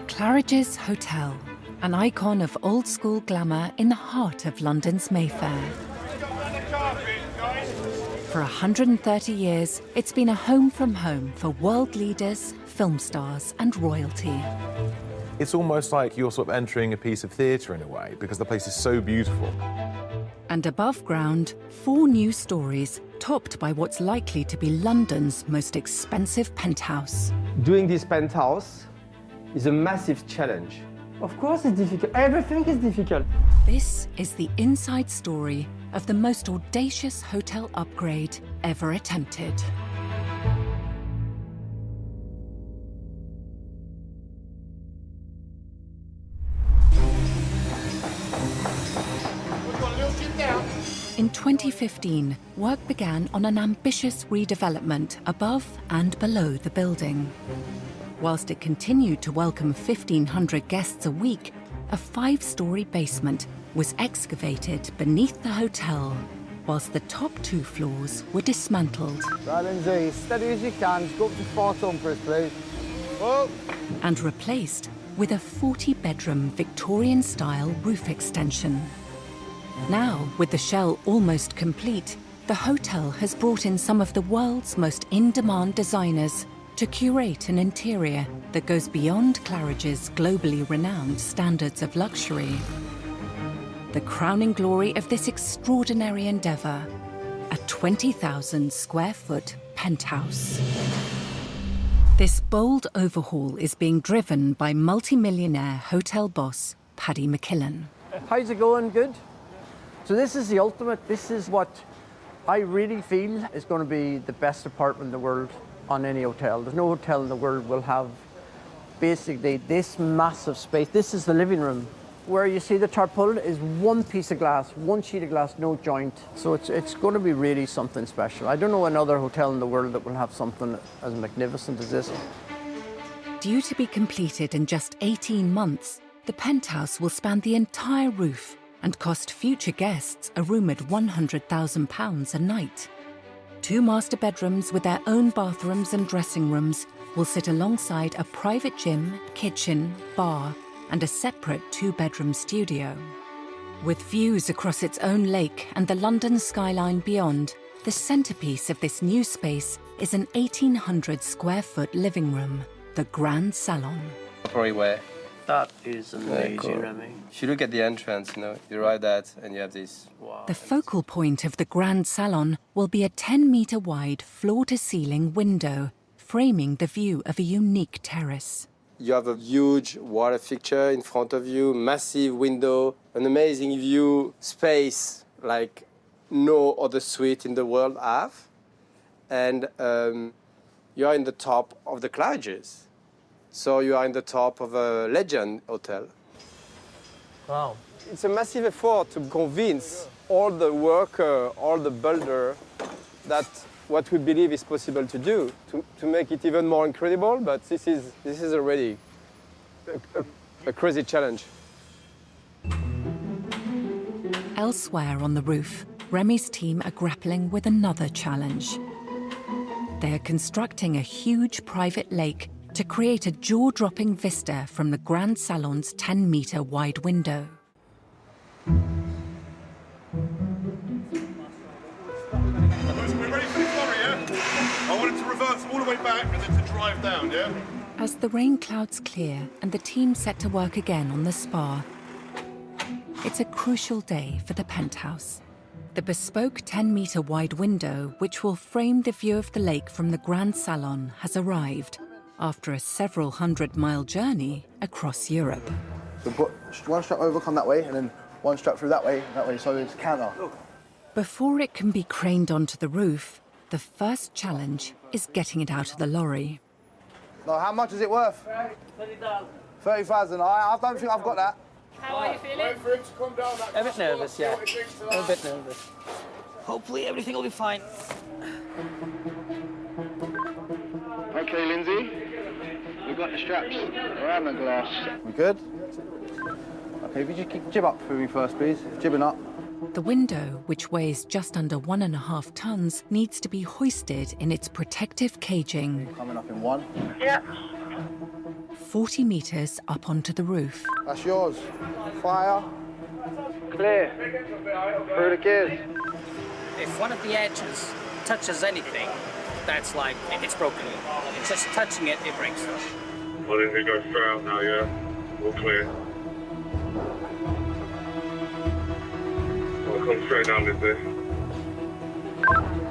Claridge's Hotel, an icon of old-school glamour in the heart of London's Mayfair. For 130 years, it's been a home from home for world leaders, film stars and royalty. It's almost like you're sort of entering a piece of theatre in a way, because the place is so beautiful. And above ground, 4 new stories, topped by what's likely to be London's most expensive penthouse. Doing this penthouse is a massive challenge. Of course it's difficult. Everything is difficult. This is the inside story of the most audacious hotel upgrade ever attempted. In 2015, work began on an ambitious redevelopment above and below the building. Whilst it continued to welcome 1,500 guests a week, a 5-story basement was excavated beneath the hotel, whilst the top 2 floors were dismantled. Right, Lindsay, steady as you can. Go up to 4 ton for us, please. Whoa. And replaced with a 40-bedroom Victorian-style roof extension. Now, with the shell almost complete, the hotel has brought in some of the world's most in-demand designers to curate an interior that goes beyond Claridge's globally renowned standards of luxury. The crowning glory of this extraordinary endeavour, a 20,000 square foot penthouse. This bold overhaul is being driven by multi-millionaire hotel boss Paddy McKillen. How's it going? Good? So this is the ultimate. This is what I really feel is going to be the best apartment in the world on any hotel. There's no hotel in the world will have basically this massive space. This is the living room. Where you see the tarpaulin is one piece of glass, one sheet of glass, no joint. So it's going to be really something special. I don't know another hotel in the world that will have something as magnificent as this. Due to be completed in just 18 months, the penthouse will span the entire roof and cost future guests a rumoured £100,000 a night. 2 master bedrooms with their own bathrooms and dressing rooms will sit alongside a private gym, kitchen, bar, and a separate 2-bedroom studio. With views across its own lake and the London skyline beyond, the centrepiece of this new space is an 1,800 square foot living room, the Grand Salon. Probably where? That is amazing, cool. Remy. If you look at the entrance, you arrive that and you have this. Wow. The focal point of the Grand Salon will be a 10-metre wide floor-to-ceiling window, framing the view of a unique terrace. You have a huge water fixture in front of you, massive window, an amazing view, space like no other suite in the world have. And you are in the top of the Claridge's. So you are in the top of a legend hotel. Wow. It's a massive effort to convince all the worker, all the builder, that what we believe is possible to do, to make it even more incredible, but this is already a crazy challenge. Elsewhere on the roof, Remy's team are grappling with another challenge. They are constructing a huge private lake to create a jaw-dropping vista from the Grand Salon's 10-metre wide window. We're ready for the flurry, yeah? I wanted to reverse all the way back and then to drive down, yeah? As the rain clouds clear and the team set to work again on the spa, it's a crucial day for the penthouse. The bespoke 10-metre wide window, which will frame the view of the lake from the Grand Salon, has arrived after a several hundred-mile journey across Europe. So put one strap over, come that way, and then one strap through that way, so it's counter. Before it can be craned onto the roof, the first challenge is getting it out of the lorry. No, how much is it worth? 30,000. 30,000. I don't think I've got that. How are you feeling? Wait for him to come down that A bit nervous, yeah. A A bit nervous. Hopefully everything will be fine. Okay, Lindsay. We've got the straps around the glass. We good? Okay, if you just keep jib up for me first, please. Jibbing up. The window, which weighs just under 1.5 tons, needs to be hoisted in its protective caging. Coming up in one. Yeah. 40 metres up onto the roof. That's yours. Fire. Clear. Through the gears. If one of the edges touches anything, that's like, it's broken. It's just touching it, it breaks. Well, then they go straight out now, yeah? All clear. I'll come straight down this way.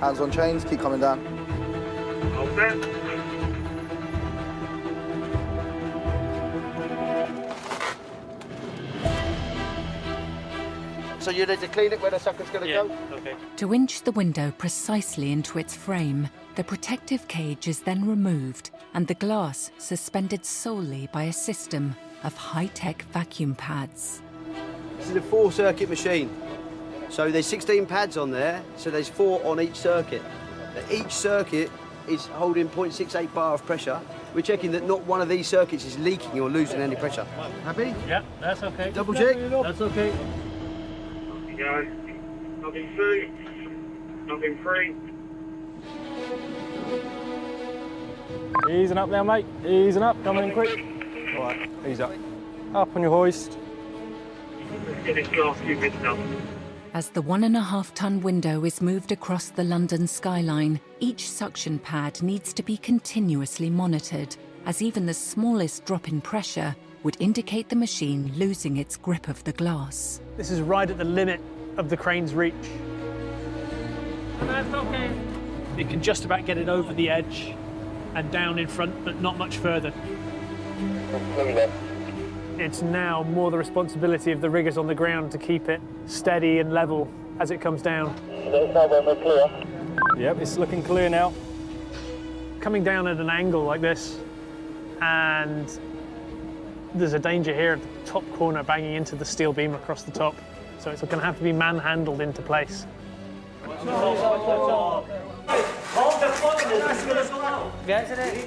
Hands on chains, keep coming down. All set. So you need to clean it where the sucker's going to go? Okay. To inch the window precisely into its frame, the protective cage is then removed and the glass suspended solely by a system of high-tech vacuum pads. This is a 4-circuit machine. So there's 16 pads on there, so there's 4 on each circuit. Each circuit is holding 0.68 bar of pressure. We're checking that not one of these circuits is leaking or losing any pressure. Happy? Yeah, that's okay. Double check. That's okay. You guys, nothing free. Nothing free. Easing up now, mate. Easing up. Coming in quick. All right, ease up. Up on your hoist. Let's get this last few bits done. As the 1.5-ton window is moved across the London skyline, each suction pad needs to be continuously monitored, as even the smallest drop in pressure would indicate the machine losing its grip of the glass. This is right at the limit of the crane's reach. That's okay. It can just about get it over the edge and down in front, but not much further. It's now more the responsibility of the riggers on the ground to keep it steady and level as it comes down. Yep, it's looking clear now. Coming down at an angle like this, and there's a danger here of the top corner banging into the steel beam across the top. So it's going to have to be man-handled into place.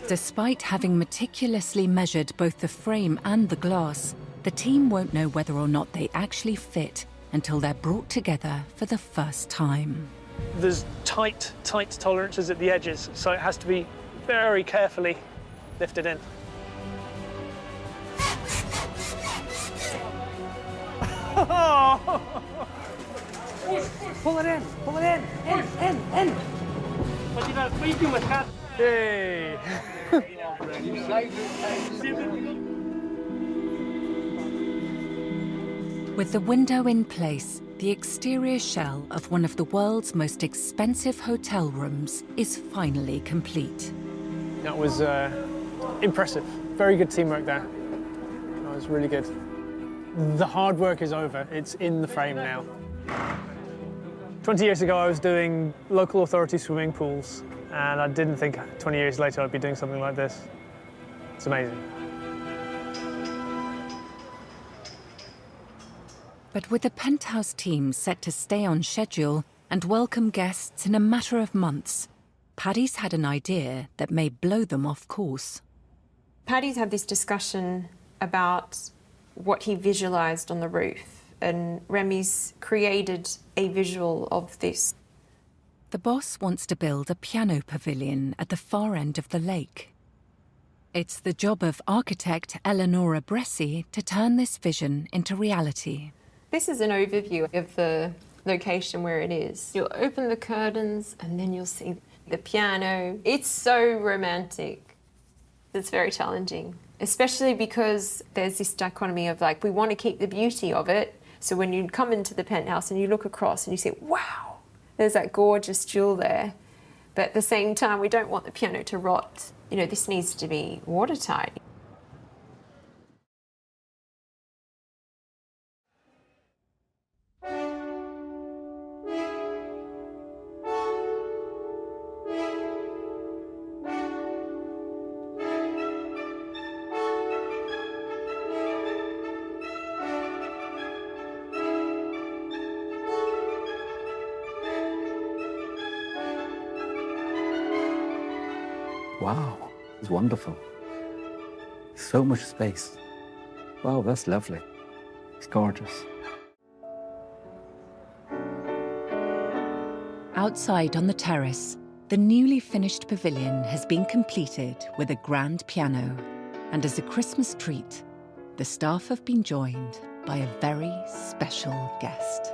Despite having meticulously measured both the frame and the glass, the team won't know whether or not they actually fit until they're brought together for the first time. There's tight tolerances at the edges, so it has to be very carefully lifted in. Pull it in, in. But you know, speaking with cat. Hey. With the window in place, the exterior shell of one of the world's most expensive hotel rooms is finally complete. That was impressive. Very good teamwork there. That was really good. The hard work is over. It's in the frame now. 20 years ago, I was doing local authority swimming pools, and I didn't think 20 years later I'd be doing something like this. It's amazing. But with the Penthouse team set to stay on schedule and welcome guests in a matter of months, Paddy's had an idea that may blow them off course. Paddy's had this discussion about what he visualised on the roof, and Remy's created a visual of this. The boss wants to build a piano pavilion at the far end of the lake. It's the job of architect Eleonora Bressi to turn this vision into reality. This is an overview of the location where it is. You'll open the curtains and then you'll see the piano. It's so romantic. It's very challenging, especially because there's this dichotomy of like, we want to keep the beauty of it. So when you come into the penthouse and you look across and you say, wow, there's that gorgeous jewel there. But at the same time, we don't want the piano to rot. You know, this needs to be watertight. Wow, it's wonderful. So much space. Wow, that's lovely. It's gorgeous. Outside on the terrace, the newly finished pavilion has been completed with a grand piano, And as a Christmas treat, the staff have been joined by a very special guest.